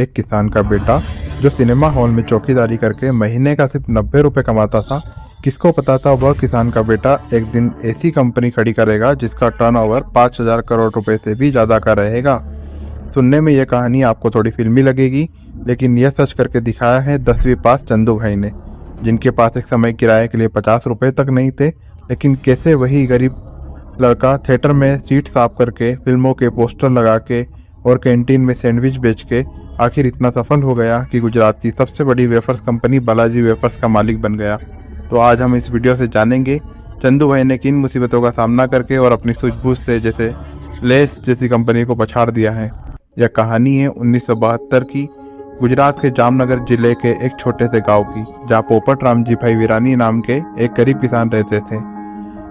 एक किसान का बेटा जो सिनेमा हॉल में चौकीदारी करके महीने का सिर्फ 90 रुपये कमाता था, किसको पता था वह किसान का बेटा एक दिन ऐसी कंपनी खड़ी करेगा जिसका टर्नओवर 5,000 करोड़ रुपए से भी ज़्यादा का रहेगा। सुनने में यह कहानी आपको थोड़ी फिल्मी लगेगी, लेकिन यह सच करके दिखाया है 10वीं पास चंदू भाई ने, जिनके पास एक समय किराए के लिए 50 रुपये तक नहीं थे, लेकिन कैसे वही गरीब लड़का थिएटर में सीट साफ करके, फिल्मों के पोस्टर लगा के और कैंटीन में सैंडविच बेच के आखिर इतना सफल हो गया कि गुजरात की सबसे बड़ी वेफर्स कंपनी बालाजी वेफर्स का मालिक बन गया। तो आज हम इस वीडियो से जानेंगे चंदू भाई ने किन मुसीबतों का सामना करके और अपनी सूझबूझ से जैसे लेस जैसी कंपनी को पछाड़ दिया है। यह कहानी है 1972 की गुजरात के जामनगर जिले के एक छोटे से गांव की, जहां पोपट राम जी भाई वीरानी नाम के एक गरीब किसान रहते थे,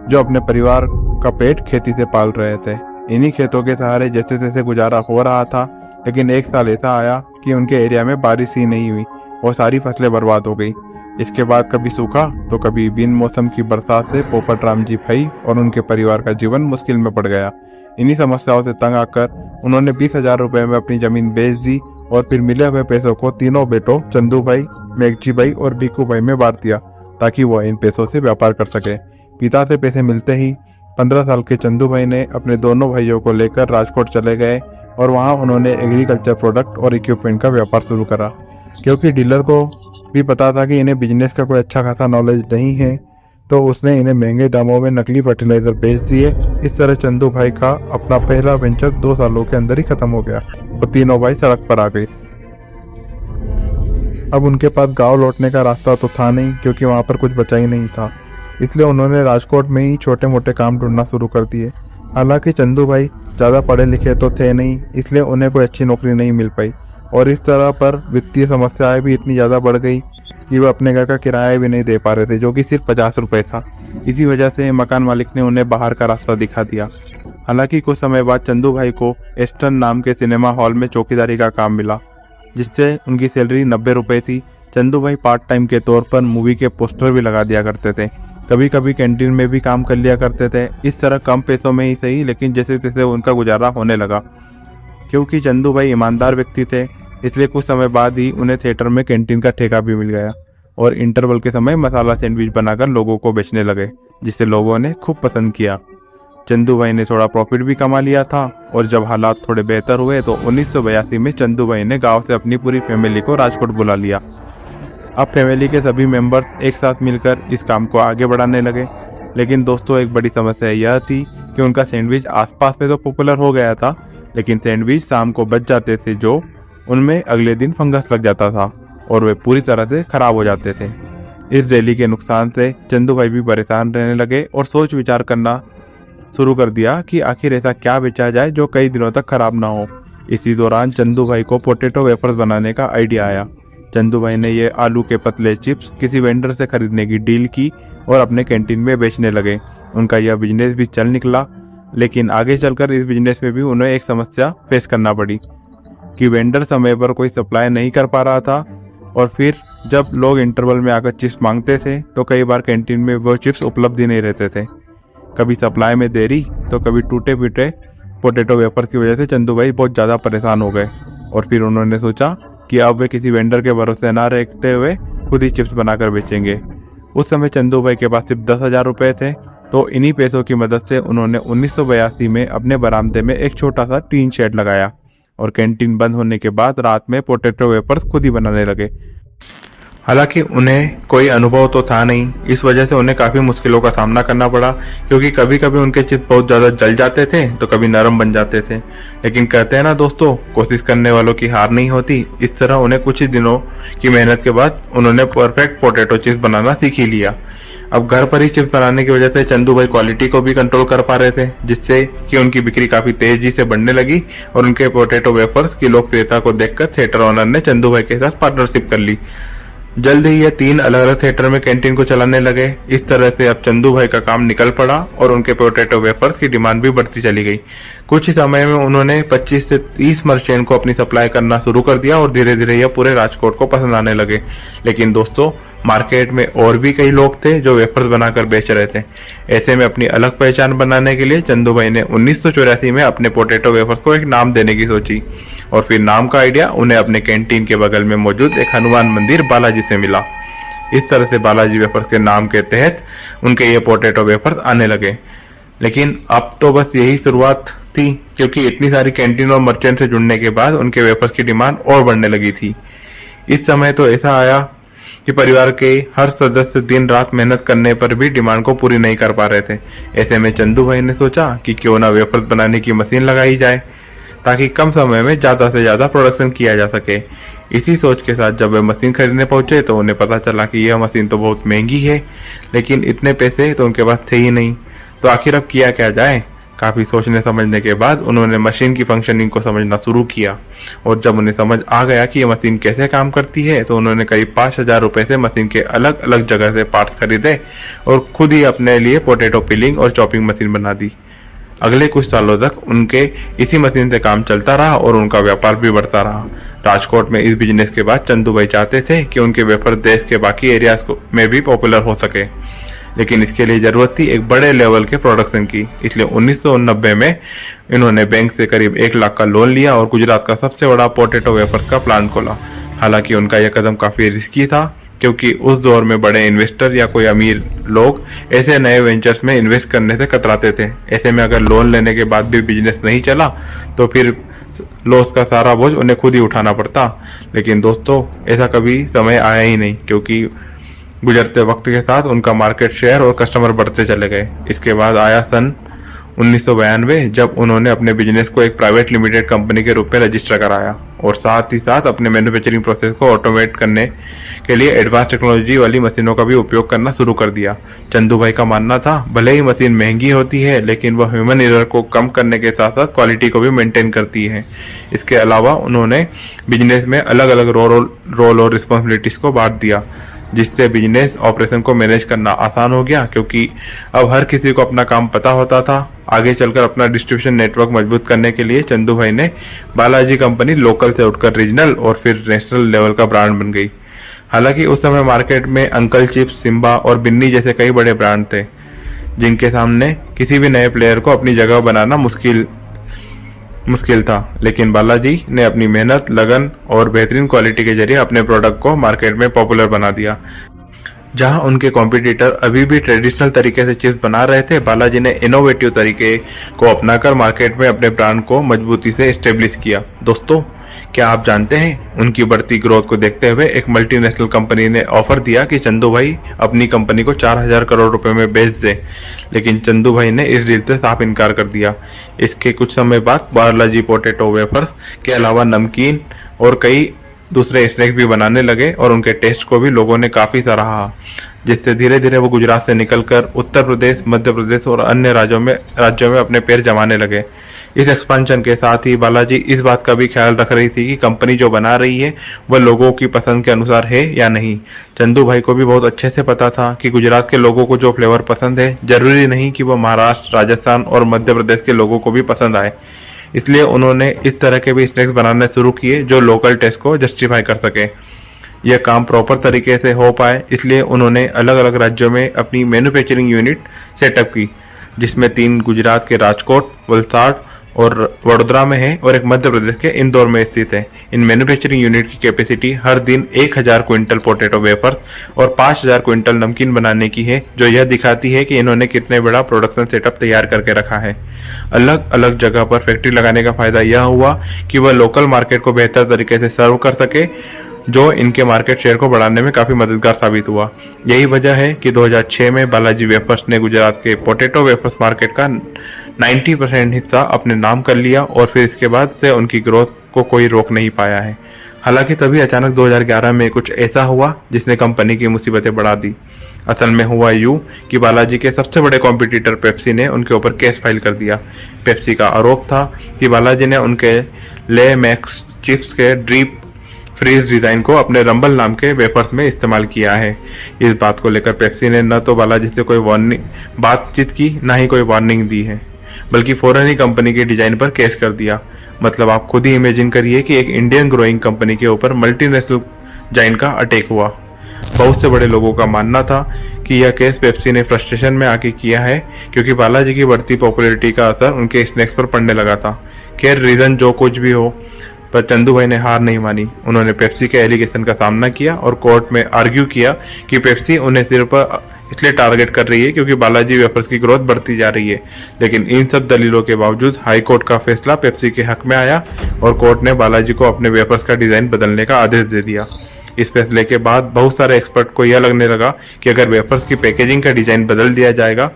जो अपने परिवार का पेट खेती से पाल रहे थे। इन्हीं खेतों के सहारे जैसे तैसे गुजारा हो रहा था, लेकिन एक साल ऐसा आया कि उनके एरिया में बारिश ही नहीं हुई और सारी फसलें बर्बाद हो गई। इसके बाद कभी सूखा तो कभी बिन मौसम की बरसात से पोपट राम जी भाई और उनके परिवार का जीवन मुश्किल में पड़ गया। इन्हीं समस्याओं से तंग आकर उन्होंने 20,000 रुपये में अपनी जमीन बेच दी और फिर मिले हुए पैसों को तीनों बेटों चंदू भाई, मेघजी भाई और बीकू भाई में बांट दिया, ताकि वह इन पैसों से व्यापार कर सके। पिता से पैसे मिलते ही 15 साल के चंदू भाई ने अपने दोनों भाइयों को लेकर राजकोट चले गए और वहां उन्होंने एग्रीकल्चर प्रोडक्ट और इक्विपमेंट का व्यापार शुरू करा। क्योंकि डीलर को भी पता था कि इन्हें बिजनेस का कोई अच्छा खासा नॉलेज नहीं है, तो उसने इन्हें महंगे दामों में नकली फर्टिलाइजर बेच दिए। इस तरह चंदू भाई का अपना पहला वेंचर 2 सालों के अंदर ही खत्म हो गया और तीनों भाई सड़क पर आ गए। अब उनके पास गांव लौटने का रास्ता तो था नहीं, क्योंकि वहां पर कुछ बचा ही नहीं था, इसलिए उन्होंने राजकोट में ही छोटे मोटे काम ढूंढना शुरू कर दिए। हालांकि चंदू भाई ज़्यादा पढ़े लिखे तो थे नहीं, इसलिए उन्हें कोई अच्छी नौकरी नहीं मिल पाई और इस तरह पर वित्तीय समस्याएं भी इतनी ज़्यादा बढ़ गई कि वह अपने घर का किराया भी नहीं दे पा रहे थे, जो कि सिर्फ 50 रुपये था। इसी वजह से मकान मालिक ने उन्हें बाहर का रास्ता दिखा दिया। हालांकि कुछ समय बाद चंदू भाई को एस्टर्न नाम के सिनेमा हॉल में चौकीदारी का काम मिला, जिससे उनकी सैलरी 90 रुपये थी। चंदू भाई पार्ट टाइम के तौर पर मूवी के पोस्टर भी लगा दिया करते थे, कभी कभी कैंटीन में भी काम कर लिया करते थे। इस तरह कम पैसों में ही सही, लेकिन जैसे तैसे उनका गुजारा होने लगा। क्योंकि चंदू भाई ईमानदार व्यक्ति थे, इसलिए कुछ समय बाद ही उन्हें थिएटर में कैंटीन का ठेका भी मिल गया और इंटरवल के समय मसाला सैंडविच बनाकर लोगों को बेचने लगे, जिसे लोगों ने खूब पसंद किया। चंदू भाई ने थोड़ा प्रॉफिट भी कमा लिया था और जब हालात थोड़े बेहतर हुए तो 1982 में चंदू भाई ने गाँव से अपनी पूरी फैमिली को राजकोट बुला लिया। अब फैमिली के सभी मेंबर्स एक साथ मिलकर इस काम को आगे बढ़ाने लगे। लेकिन दोस्तों, एक बड़ी समस्या यह थी कि उनका सैंडविच आसपास में तो पॉपुलर हो गया था, लेकिन सैंडविच शाम को बच जाते थे, जो उनमें अगले दिन फंगस लग जाता था और वे पूरी तरह से खराब हो जाते थे। इस रैली के नुकसान से चंदू भाई भी परेशान रहने लगे और सोच विचार करना शुरू कर दिया कि आखिर ऐसा क्या बेचा जाए जो कई दिनों तक खराब ना हो। इसी दौरान चंदू भाई को पोटैटो वेफर्स बनाने का आइडिया आया। चंदू भाई ने ये आलू के पतले चिप्स किसी वेंडर से खरीदने की डील की और अपने कैंटीन में बेचने लगे। उनका यह बिजनेस भी चल निकला, लेकिन आगे चलकर इस बिजनेस में भी उन्हें एक समस्या फेस करना पड़ी कि वेंडर समय पर कोई सप्लाई नहीं कर पा रहा था और फिर जब लोग इंटरवल में आकर चिप्स मांगते थे तो कई बार कैंटीन में वो चिप्स उपलब्ध ही नहीं रहते थे। कभी सप्लाई में देरी तो कभी टूटे फूटे पोटैटो वेफर्स की वजह से चंदू भाई बहुत ज़्यादा परेशान हो गए और फिर उन्होंने सोचा कि अब वे किसी वेंडर के भरोसे ना रहते हुए खुद ही चिप्स बनाकर बेचेंगे। उस समय चंदू भाई के पास सिर्फ 10,000 रुपये थे, तो इन्हीं पैसों की मदद से उन्होंने 1982 में अपने बरामदे में एक छोटा सा टीन शेड लगाया और कैंटीन बंद होने के बाद रात में पोटैटो वेफर्स खुद ही बनाने लगे। हालांकि उन्हें कोई अनुभव तो था नहीं, इस वजह से उन्हें काफ़ी मुश्किलों का सामना करना पड़ा, क्योंकि कभी कभी उनके चिप्स बहुत ज़्यादा जल जाते थे तो कभी नरम बन जाते थे। लेकिन कहते हैं ना दोस्तों, कोशिश करने वालों की हार नहीं होती। इस तरह उन्हें कुछ ही दिनों की मेहनत के बाद उन्होंने परफेक्ट पोटैटो चिप्स बनाना सीख ही लिया। अब घर पर ही चिप्स बनाने की वजह से चंदू भाई क्वालिटी को भी कंट्रोल कर पा रहे थे, जिससे कि उनकी बिक्री काफ़ी तेजी से बढ़ने लगी और उनके पोटैटो वेफर्स की लोकप्रियता को देखकर थिएटर ओनर ने चंदू भाई के साथ पार्टनरशिप कर ली। जल्द ही ये 3 अलग अलग थिएटर में कैंटीन को चलाने लगे। इस तरह से अब चंदू भाई का काम निकल पड़ा और उनके पोटैटो वेफर्स की डिमांड भी बढ़ती चली गई। कुछ ही समय में उन्होंने 25 से 30 मर्चेंट को अपनी सप्लाई करना शुरू कर दिया और धीरे धीरे यह पूरे राजकोट को पसंद आने लगे। लेकिन दोस्तों, मार्केट में और भी कई लोग थे जो वेफर्स बनाकर बेच रहे थे। ऐसे में अपनी अलग पहचान बनाने के लिए चंदू भाई ने 1984 में अपने पोटैटो वेफर्स को एक नाम देने की सोची, और फिर नाम का आइडिया उन्हें अपने कैंटीन के बगल में मौजूद एक हनुमान मंदिर बालाजी से मिला। इस तरह से बालाजी वेफर्स के नाम के तहत उनके ये पोटैटो वेफर्स आने लगे। लेकिन अब तो बस यही शुरुआत थी, क्योंकि इतनी सारी कैंटीन और मर्चेंट से जुड़ने के बाद उनके वेफर्स की डिमांड और बढ़ने लगी थी। इस समय तो ऐसा आया कि परिवार के हर सदस्य दिन रात मेहनत करने पर भी डिमांड को पूरी नहीं कर पा रहे थे। ऐसे में चंदू भाई ने सोचा कि क्यों ना वेफर्स बनाने की मशीन लगाई जाए, ताकि कम समय में ज्यादा से ज्यादा प्रोडक्शन किया जा सके। इसी सोच के साथ जब वे मशीन खरीदने पहुंचे तो उन्हें पता चला कि यह मशीन तो बहुत महंगी है, लेकिन इतने पैसे तो उनके पास थे ही नहीं। तो आखिर अब किया क्या जाए। काफी सोचने समझने के बाद उन्होंने मशीन की फंक्शनिंग को समझना शुरू किया, और जब उन्हें समझ आ गया कि यह मशीन कैसे काम करती है तो उन्होंने करीब 5,000 रुपए से मशीन के अलग अलग जगह से पार्ट्स खरीदे और खुद ही अपने लिए पोटैटो पिलिंग और चॉपिंग मशीन बना दी। अगले कुछ सालों तक उनके इसी मशीन से काम चलता रहा और उनका व्यापार भी बढ़ता रहा। राजकोट में इस बिजनेस के बाद चंदू भाई चाहते थे कि उनके वेफर देश के बाकी एरियाज में भी पॉपुलर हो सके, लेकिन इसके लिए जरूरत थी एक बड़े लेवल के प्रोडक्शन की। इसलिए 1990 में इन्होंने बैंक से करीब 1 लाख का लोन लिया और गुजरात का सबसे बड़ा पोटैटो वेफर्स का प्लांट खोला। हालांकि उनका यह कदम काफी रिस्की था, क्योंकि उस दौर में बड़े इन्वेस्टर या कोई अमीर लोग ऐसे नए वेंचर्स में इन्वेस्ट करने से कतराते थे। ऐसे में अगर लोन लेने के बाद भी बिजनेस नहीं चला तो फिर लॉस का सारा बोझ उन्हें खुद ही उठाना पड़ता। लेकिन दोस्तों, ऐसा कभी समय आया ही नहीं, क्योंकि गुजरते वक्त के साथ उनका मार्केट शेयर और कस्टमर बढ़ते चले गए। इसके बाद आया सन 1992, जब उन्होंने अपने बिजनेस को एक प्राइवेट लिमिटेड कंपनी के रूप में रजिस्टर कराया और साथ ही साथ अपने मैन्युफैक्चरिंग प्रोसेस को ऑटोमेट करने के लिए एडवांस टेक्नोलॉजी वाली मशीनों का भी उपयोग करना शुरू कर दिया। चंदू भाई का मानना था, भले ही मशीन महंगी होती है, लेकिन वह ह्यूमन एरर को कम करने के साथ साथ क्वालिटी को भी मेंटेन करती है। इसके अलावा उन्होंने बिजनेस में अलग अलग रोल और रिस्पॉन्सिबिलिटीज को बांट दिया, जिससे बिजनेस ऑपरेशन को मैनेज करना आसान हो गया, क्योंकि अब हर किसी को अपना काम पता होता था। आगे चलकर अपना डिस्ट्रीब्यूशन नेटवर्क मजबूत करने के लिए चंदू भाई ने बालाजी कंपनी लोकल से उठकर रीजनल और फिर नेशनल लेवल का ब्रांड बन गई। हालांकि उस समय मार्केट में अंकल चिप्स, सिम्बा और बिन्नी जैसे कई बड़े ब्रांड थे, जिनके सामने किसी भी नए प्लेयर को अपनी जगह बनाना मुश्किल था। लेकिन बालाजी ने अपनी मेहनत, लगन और बेहतरीन क्वालिटी के जरिए अपने प्रोडक्ट को मार्केट में पॉपुलर बना दिया। जहां उनके कॉम्पिटिटर अभी भी ट्रेडिशनल तरीके से चिप्स बना रहे थे, बालाजी ने इनोवेटिव तरीके को अपनाकर मार्केट में अपने ब्रांड को मजबूती से एस्टेब्लिश किया। दोस्तों, क्या आप जानते हैं, उनकी बढ़ती ग्रोथ को देखते हुए एक मल्टीनेशनल कंपनी ने ऑफर दिया कि चंदू भाई अपनी कंपनी को 4,000 करोड़ रुपए में बेच दे, लेकिन चंदू भाई ने इस डील से साफ इनकार कर दिया। इसके कुछ समय बाद बालाजी पोटैटो वेफर्स के अलावा नमकीन और कई दूसरे स्नैक्स भी बनाने लगे और उनके टेस्ट को भी लोगों ने काफी सराहा, जिससे धीरे धीरे वो गुजरात से निकलकर उत्तर प्रदेश, मध्य प्रदेश और अन्य राज्यों में अपने पैर जमाने लगे। इस एक्सपेंशन के साथ ही बालाजी इस बात का भी ख्याल रख रही थी कि कंपनी जो बना रही है वह लोगों की पसंद के अनुसार है या नहीं। चंदू भाई को भी बहुत अच्छे से पता था कि गुजरात के लोगों को जो फ्लेवर पसंद है, जरूरी नहीं कि वह महाराष्ट्र, राजस्थान और मध्य प्रदेश के लोगों को भी पसंद आए। इसलिए उन्होंने इस तरह के भी स्नैक्स बनाने शुरू किए जो लोकल टेस्ट को जस्टिफाई कर सके। यह काम प्रॉपर तरीके से हो पाए, इसलिए उन्होंने अलग अलग राज्यों में अपनी मैन्युफैक्चरिंग यूनिट सेटअप की, जिसमें 3 गुजरात के राजकोट, वलसाड़ और वडोदरा में है और एक मध्य प्रदेश के इंदौर में स्थित है। इन मैन्युफैक्चरिंग यूनिट की कैपेसिटी हर दिन 1,000 क्विंटल पोटैटो वेफर्स और 5,000 क्विंटल नमकीन बनाने की है, जो यह दिखाती है कि इन्होंने कितने बड़ा प्रोडक्शन सेटअप तैयार करके रखा है। अलग अलग जगह पर फैक्ट्री लगाने का फायदा यह हुआ कि वह लोकल मार्केट को बेहतर तरीके से सर्व कर सके, जो इनके मार्केट शेयर को बढ़ाने में काफी मददगार साबित हुआ। यही वजह है कि 2006 में बालाजी वेफर्स ने गुजरात के पोटैटो वेफर्स मार्केट का 90% हिस्सा अपने नाम कर लिया और फिर इसके बाद से उनकी ग्रोथ को कोई रोक नहीं पाया है। हालांकि तभी अचानक 2011 में कुछ ऐसा हुआ जिसने कंपनी की मुसीबतें बढ़ा दी। असल में हुआ यूं कि बालाजी के सबसे बड़े कॉम्पिटिटर पेप्सी ने उनके ऊपर केस फाइल कर दिया। पेप्सी का आरोप था कि बालाजी ने उनके ले मैक्स चिप्स के ड्रीप फ्रीज डिजाइन को अपने रंबल नाम के वेफर्स में इस्तेमाल किया है। इस बात को लेकर पेप्सी ने न तो बालाजी से कोई बातचीत की, न ही कोई वार्निंग दी है, बल्कि फौरन ही कंपनी के डिजाइन पर केस कर दिया। मतलब आप खुद ही इमेजिन करिए कि एक इंडियन ग्रोइंग कंपनी के ऊपर मल्टीनेशनल जाइंट का अटैक हुआ। बहुत से बड़े लोगों का मानना था कि यह केस पेप्सी ने फ्रस्ट्रेशन में आके किया है, क्योंकि बालाजी की बढ़ती पॉपुलैरिटी का असर उनके स्नैक्स पर पड़ने लगा था। खैर, रीजन जो कुछ भी हो, पर चंदू भाई ने हार नहीं मानी। उन्होंने पेप्सी के एलिगेशन का सामना किया और कोर्ट में आर्ग्यू किया कि पेप्सी उन्हें सिर्फ इसलिए टारगेट कर रही है क्योंकि बालाजी वेफर्स की ग्रोथ बढ़ती जा रही है। लेकिन इन सब दलीलों के बावजूद हाई कोर्ट का फैसला पेप्सी के हक में आया और कोर्ट ने बालाजी को अपने वेफर्स का डिजाइन बदलने का आदेश दे दिया। इस फैसले के बाद बहुत सारे एक्सपर्ट को यह लगने लगा कि अगर वेफर्स की पैकेजिंग का डिजाइन बदल दिया जाएगा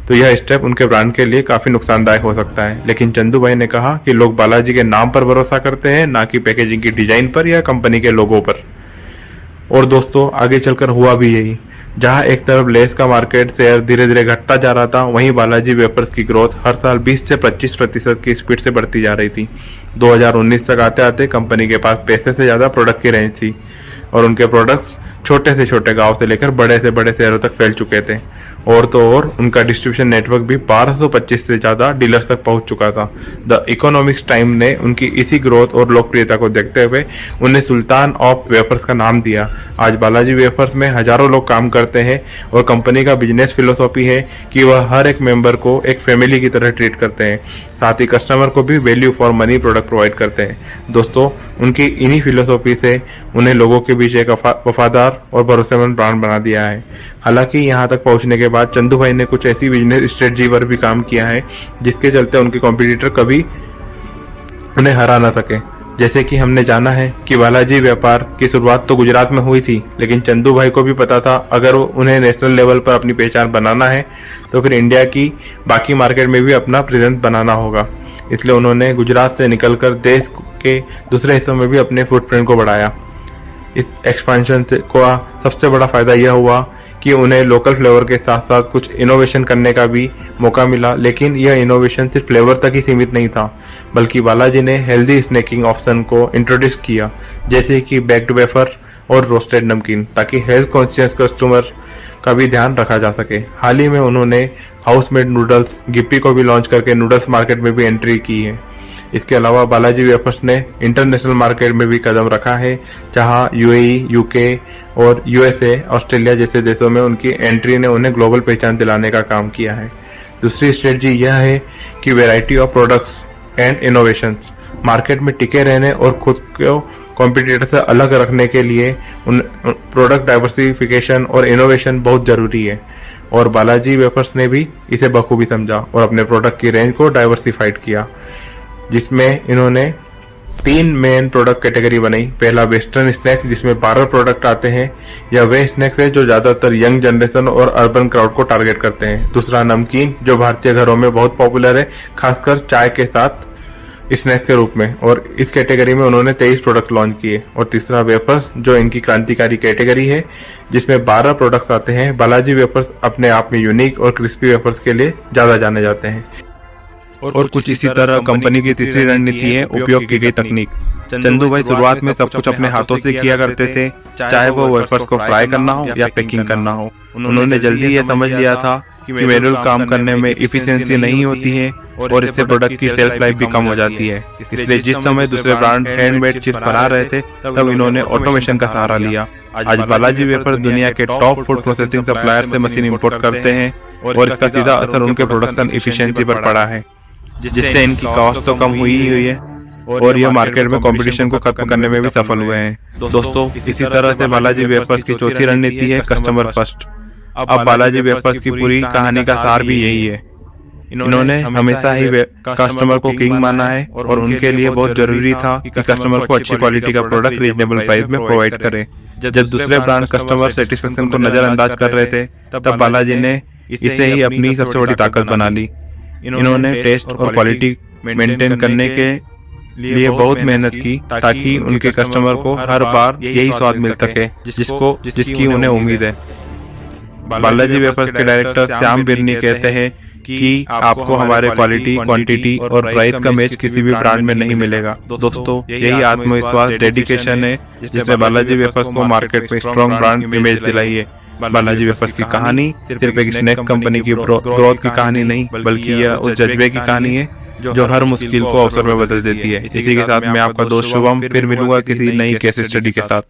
तो यह स्टेप उनके ब्रांड के लिए काफी नुकसानदायक हो सकता है। लेकिन चंदू भाई ने कहा कि लोग बालाजी के नाम पर भरोसा करते हैं, ना कि पैकेजिंग की डिजाइन पर या कंपनी के लोगो पर। और दोस्तों, आगे चलकर हुआ भी यही। जहां एक तरफ लेस का मार्केट शेयर धीरे धीरे घटता जा रहा था, वहीं बालाजी वेफर्स की ग्रोथ हर साल 20 से 25% की स्पीड से बढ़ती जा रही थी। 2019 तक आते आते कंपनी के पास पैसे से ज्यादा प्रोडक्ट की रेंज थी और उनके प्रोडक्ट्स छोटे से छोटे गांव से लेकर बड़े से बड़े शहरों तक फैल चुके थे। और तो और उनका डिस्ट्रीब्यूशन नेटवर्क भी 1225 से ज्यादा डीलर्स तक पहुंच चुका था। द इकोनॉमिक्स टाइम ने उनकी इसी ग्रोथ और लोकप्रियता को देखते हुए उन्हें सुल्तान ऑफ वेफर्स का नाम दिया। आज बालाजी वेफर्स में हजारों लोग काम करते हैं और कंपनी का बिजनेस फिलोसॉफी है कि वह हर एक मेंबर को एक फैमिली की तरह ट्रीट करते हैं, साथ ही कस्टमर को भी value for money product provide करते हैं। दोस्तों, उनकी इन्हीं फिलोसॉफी से उन्हें लोगों के बीच एक वफादार और भरोसेमंद ब्रांड बना दिया है। हालांकि यहाँ तक पहुंचने के बाद चंदू भाई ने कुछ ऐसी बिजनेस स्ट्रेटजी पर भी काम किया है जिसके चलते उनके कॉम्पिटिटर कभी उन्हें हरा ना सके। जैसे कि हमने जाना है कि बालाजी व्यापार की शुरुआत तो गुजरात में हुई थी, लेकिन चंदू भाई को भी पता था अगर उन्हें नेशनल लेवल पर अपनी पहचान बनाना है तो फिर इंडिया की बाकी मार्केट में भी अपना प्रेजेंस बनाना होगा। इसलिए उन्होंने गुजरात से निकलकर देश के दूसरे हिस्सों में भी अपने फुटप्रिंट को बढ़ाया। इस एक्सपेंशन का सबसे बड़ा फायदा यह हुआ कि उन्हें लोकल फ्लेवर के साथ साथ कुछ इनोवेशन करने का भी मौका मिला। लेकिन यह इनोवेशन सिर्फ फ्लेवर तक ही सीमित नहीं था, बल्कि बालाजी ने हेल्दी स्नैकिंग ऑप्शन को इंट्रोड्यूस किया, जैसे कि बेक्ड वेफर और रोस्टेड नमकीन, ताकि हेल्थ कॉन्शियस कस्टमर का भी ध्यान रखा जा सके। हाल ही में उन्होंने हाउस मेड नूडल्स गिप्पी को भी लॉन्च करके नूडल्स मार्केट में भी एंट्री की है। इसके अलावा बालाजी वेफर्स ने इंटरनेशनल मार्केट में भी कदम रखा है, जहां यूएई, यूके और यूएसए, ऑस्ट्रेलिया जैसे देशों में उनकी एंट्री ने उन्हें ग्लोबल पहचान दिलाने का काम किया है। दूसरी स्ट्रेटजी यह है कि variety of products and innovations. Market में टिके रहने और खुद को कॉम्पिटिटर से अलग रखने के लिए प्रोडक्ट डाइवर्सिफिकेशन और इनोवेशन बहुत जरूरी है, और बालाजी वेफर्स ने भी इसे बखूबी समझा और अपने प्रोडक्ट की रेंज को डाइवर्सिफाइड किया, जिसमें इन्होंने 3 मेन प्रोडक्ट कैटेगरी बनाई। पहला वेस्टर्न स्नैक्स, जिसमें 12 प्रोडक्ट आते हैं। यह वे स्नैक्स है जो ज्यादातर यंग जनरेशन और अर्बन क्राउड को टारगेट करते हैं। दूसरा नमकीन, जो भारतीय घरों में बहुत पॉपुलर है, खासकर चाय के साथ स्नैक्स के रूप में, और इस कैटेगरी में उन्होंने 23 प्रोडक्ट लॉन्च किए। और तीसरा वेफर्स, जो इनकी क्रांतिकारी कैटेगरी है, जिसमें 12 प्रोडक्ट्स आते हैं। बालाजी वेफर्स अपने आप में यूनिक और क्रिस्पी वेफर्स के लिए ज्यादा जाने जाते हैं। और कुछ इसी तरह कंपनी की तीसरी रणनीति है उपयोग की गई तकनीक। चंदू भाई शुरुआत में सब कुछ अपने हाथों से किया करते थे, चाहे वो वेफर्स को फ्राई करना हो या पैकिंग करना हो। उन्होंने जल्दी ये समझ लिया था कि मैनुअल काम करने में इफिशिएंसी नहीं होती है और इससे प्रोडक्ट की सेल्फ लाइफ भी कम हो जाती है। इसलिए जिस समय दूसरे ब्रांड हैंडमेड चीज बना रहे थे, तब इन्होंने ऑटोमेशन का सहारा लिया। आज बालाजी वेफर्स दुनिया के टॉप फूड प्रोसेसिंग सप्लायर से मशीन इंपोर्ट करते हैं और इसका सीधा असर उनके प्रोडक्शन इफिशिएंसी पर पड़ा है, जिससे इनकी कॉस्ट तो कम हुई है और यह मार्केट में कंपटीशन को खत्म करने में भी सफल हुए हैं। दोस्तों, इसी तरह से बालाजी वेफर्स की चौथी रणनीति है कस्टमर फर्स्ट। अब बालाजी वेफर्स की पूरी कहानी का सार भी यही है। इन्होंने हमेशा ही कस्टमर को किंग माना है और उनके लिए बहुत जरूरी था कि कस्टमर को अच्छी क्वालिटी का प्रोडक्ट रीजनेबल प्राइस में प्रोवाइड करे। जब दूसरे ब्रांड कस्टमर सेटिस्फेक्शन को नजरअंदाज कर रहे थे, तब बालाजी ने इसे ही अपनी सबसे बड़ी ताकत बना ली। इन्होंने टेस्ट और क्वालिटी मेंटेन करने के लिए बहुत मेहनत की, ताकि उनके कस्टमर को हर बार यही स्वाद मिल सके जिसकी उन्हें उम्मीद है। बालाजी वेफर्स के डायरेक्टर श्याम बिरनी कहते हैं कि आपको हमारे क्वालिटी, क्वांटिटी और प्राइस का मैच किसी भी ब्रांड में नहीं मिलेगा। दोस्तों, यही आत्मविश्वास, डेडिकेशन है जिसने बालाजी वेफर्स को मार्केट में स्ट्रॉन्ग ब्रांड इमेज दिलाई है। बालाजी वेफर्स की कहानी सिर्फ एक स्नैक कंपनी की ग्रोथ की कहानी नहीं, बल्कि यह उस जज्बे की कहानी है जो हर मुश्किल को अवसर में बदल देती है। इसी के साथ मैं आपका दोस्त शुभम फिर मिलूंगा किसी नई केस स्टडी के साथ।